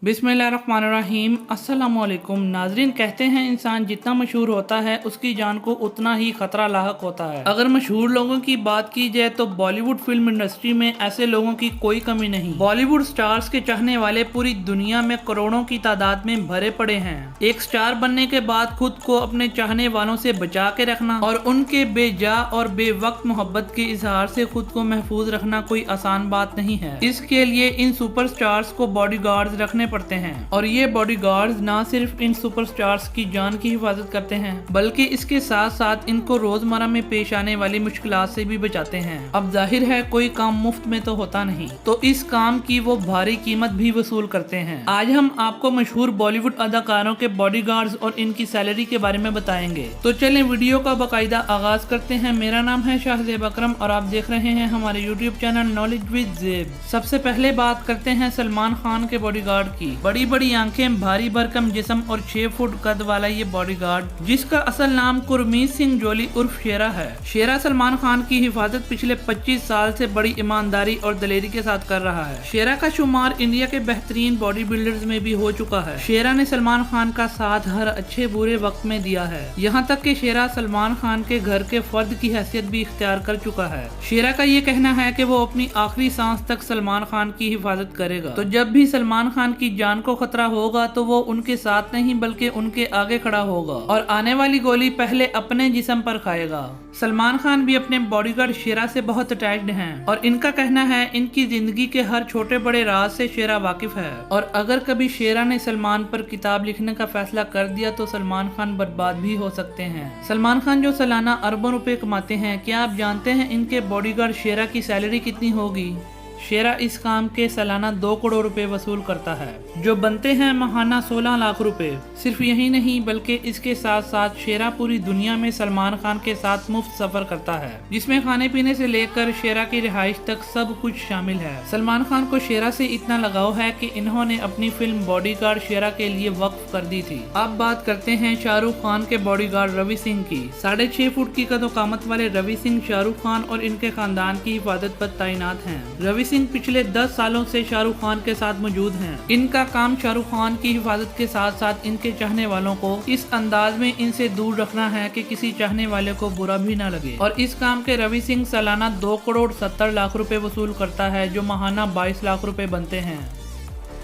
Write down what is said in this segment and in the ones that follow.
बिस्मिल्लाहिर्रहमानिर्रहीम अस्सलामुअलैकुम। नाजरीन, कहते हैं इंसान जितना मशहूर होता है उसकी जान को उतना ही खतरा लाहक होता है। अगर मशहूर लोगों की बात की जाए तो बॉलीवुड फिल्म इंडस्ट्री में ऐसे लोगों की कोई कमी नहीं। बॉलीवुड स्टार्स के चाहने वाले पूरी दुनिया में करोड़ों की तादाद में भरे पड़े हैं। एक स्टार बनने के बाद खुद को अपने चाहने वालों से बचा के रखना और उनके बेजा और बेवक्त मोहब्बत के इजहार से खुद को महफूज रखना कोई आसान बात नहीं है। इसके लिए इन सुपरस्टार्स को बॉडीगार्ड्स रखने पड़ते हैं और ये बॉडीगार्ड्स ना सिर्फ इन सुपरस्टार्स की जान की हिफाजत करते हैं बल्कि इसके साथ साथ इनको रोजमर्रा में पेश आने वाली मुश्किलात से भी बचाते हैं। अब जाहिर है कोई काम मुफ्त में तो होता नहीं, तो इस काम की वो भारी कीमत भी वसूल करते हैं। आज हम आपको मशहूर बॉलीवुड अदाकारों के बॉडीगार्ड्स और इनकी सैलरी के बारे में बताएंगे। तो चलें वीडियो का बाकायदा आगाज करते हैं। मेरा नाम है शाहजेब अकरम और आप देख रहे हैं हमारे यूट्यूब चैनल नॉलेज विद जेब। सबसे पहले बात करते हैं सलमान खान के बॉडीगार्ड की। बड़ी बड़ी आंखें, भारी भरकम जिस्म और 6 फुट कद वाला ये बॉडीगार्ड, जिसका असल नाम गुरमीत सिंह जोली उर्फ शेरा है। शेरा सलमान खान की हिफाजत पिछले 25 साल से बड़ी ईमानदारी और दलेरी के साथ कर रहा है। शेरा का शुमार इंडिया के बेहतरीन बॉडी बिल्डर्स में भी हो चुका है। शेरा ने सलमान खान का साथ हर अच्छे बुरे वक्त में दिया है। यहाँ तक कि शेरा सलमान खान के घर के फर्द की हैसियत भी इख्तियार कर चुका है। शेरा का ये कहना है कि वो अपनी आखिरी सांस तक सलमान खान की हिफाजत करेगा। तो जब भी सलमान खान की जान को खतरा होगा तो वो उनके साथ नहीं बल्कि उनके आगे खड़ा होगा और आने वाली गोली पहले अपने जिस्म पर खाएगा। सलमान खान भी अपने बॉडीगार्ड शेरा से बहुत अटैच्ड हैं और इनका कहना है इनकी जिंदगी के हर छोटे बड़े राज से शेरा वाकिफ है और अगर कभी शेरा ने सलमान पर किताब लिखने का फैसला कर दिया तो सलमान खान बर्बाद भी हो सकते हैं। सलमान खान जो सालाना अरबों रुपए कमाते हैं, क्या आप जानते हैं इनके बॉडीगार्ड शेरा की सैलरी कितनी होगी? शेरा इस काम के सालाना 2 करोड़ रुपए वसूल करता है, जो बनते हैं माहाना 16 लाख रुपए। सिर्फ यही नहीं बल्कि इसके साथ साथ शेरा पूरी दुनिया में सलमान खान के साथ मुफ्त सफर करता है, जिसमें खाने पीने से लेकर शेरा की रिहाइश तक सब कुछ शामिल है। सलमान खान को शेरा से इतना लगाव है कि इन्होंने अपनी फिल्म बॉडीगार्ड शेरा के लिए वक्फ कर दी थी। अब बात करते हैं शाहरुख खान के बॉडीगार्ड रवि सिंह की। 6.5 फुट की कदोकामत वाले रवि सिंह शाहरुख खान और इनके खानदान की हिफाजत पर तैनात हैं। रवि सिंह पिछले 10 सालों से शाहरुख खान के साथ मौजूद हैं। इनका काम शाहरुख खान की हिफाजत के साथ साथ इनके चाहने वालों को इस अंदाज में इनसे दूर रखना है कि किसी चाहने वाले को बुरा भी ना लगे। और इस काम के रवि सिंह सालाना 2 करोड़ 70 लाख रुपए वसूल करता है, जो माहाना 22 लाख रुपए बनते हैं।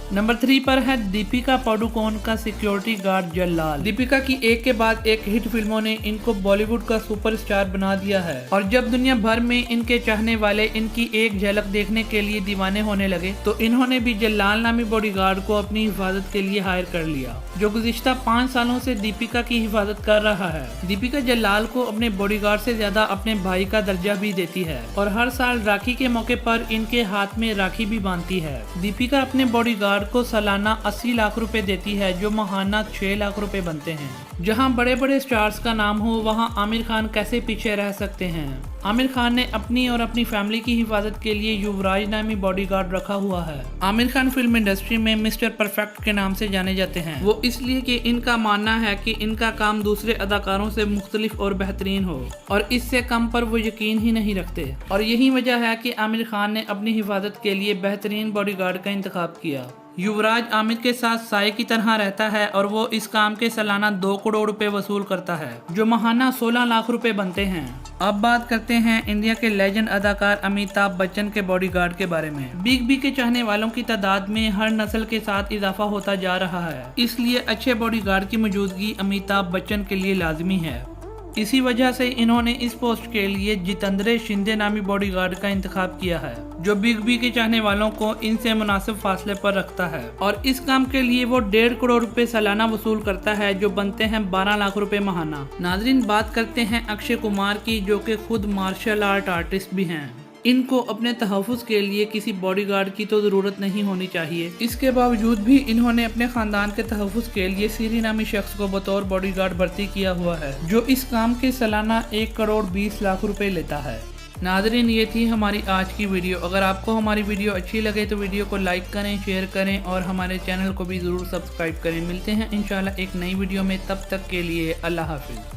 नंबर 3 पर है दीपिका पादुकोण का सिक्योरिटी गार्ड जल्लाल। दीपिका की एक के बाद एक हिट फिल्मों ने इनको बॉलीवुड का सुपरस्टार बना दिया है और जब दुनिया भर में इनके चाहने वाले इनकी एक झलक देखने के लिए दीवाने होने लगे तो इन्होंने भी जल्लाल नामी बॉडीगार्ड को अपनी हिफाजत के लिए हायर कर लिया, जो गुज़िश्ता 5 सालों से दीपिका की हिफाजत कर रहा है। दीपिका जल्लाल को अपने बॉडीगार्ड से ज्यादा अपने भाई का दर्जा भी देती है और हर साल राखी के मौके पर इनके हाथ में राखी भी बांधती है। दीपिका अपने बॉडीगार्ड को सालाना 80 लाख रुपए देती है, जो माहाना 6 लाख रुपए बनते हैं। जहां बड़े बड़े स्टार्स का नाम हो वहां आमिर खान कैसे पीछे रह सकते हैं। आमिर खान ने अपनी और अपनी फैमिली की हिफाजत के लिए युवराज नामी बॉडीगार्ड रखा हुआ है। आमिर खान फिल्म इंडस्ट्री में मिस्टर परफेक्ट के नाम से जाने जाते हैं। वो इसलिए कि इनका मानना है कि इनका काम दूसरे अदाकारों से मुख्तलिफ और बेहतरीन हो और इससे कम पर वो यकीन ही नहीं रखते और यही वजह है कि आमिर खान ने अपनी हिफाजत के लिए बेहतरीन बॉडीगार्ड का इंतखाब किया। युवराज आमिर के साथ साए की तरह रहता है और वो इस काम के सालाना 2 करोड़ रुपए वसूल करता है, जो माहाना 16 लाख रुपए बनते हैं। अब बात करते हैं इंडिया के लेजेंड अदाकार अमिताभ बच्चन के बॉडीगार्ड के बारे में। बिग बी के चाहने वालों की तादाद में हर नस्ल के साथ इजाफा होता जा रहा है, इसलिए अच्छे बॉडीगार्ड की मौजूदगी अमिताभ बच्चन के लिए लाजमी है। इसी वजह से इन्होंने इस पोस्ट के लिए जितेंद्र शिंदे नामी बॉडीगार्ड का इंतखाब किया है, जो बिग बी के चाहने वालों को इनसे मुनासिब फासले पर रखता है और इस काम के लिए वो 1.5 करोड़ रुपए सालाना वसूल करता है, जो बनते हैं 12 लाख रुपए माहाना। नाजरीन, बात करते हैं अक्षय कुमार की, जो कि खुद मार्शल आर्ट आर्टिस्ट भी हैं। इनको अपने तहफ़्फ़ुज़ के लिए किसी बॉडीगार्ड की तो ज़रूरत नहीं होनी चाहिए। इसके बावजूद भी इन्होंने अपने ख़ानदान के तहफ़्फ़ुज़ के लिए सीरी नामी शख्स को बतौर बॉडीगार्ड भर्ती किया हुआ है, जो इस काम के सालाना 1 करोड़ 20 लाख रुपए लेता है। नाज़रीन, ये थी हमारी आज की वीडियो। अगर आपको हमारी वीडियो अच्छी लगे तो वीडियो को लाइक करें, शेयर करें और हमारे चैनल को भी ज़रूर सब्सक्राइब करें। मिलते हैं इंशाल्लाह एक नई वीडियो में, तब तक के लिए अल्लाह हाफिज़।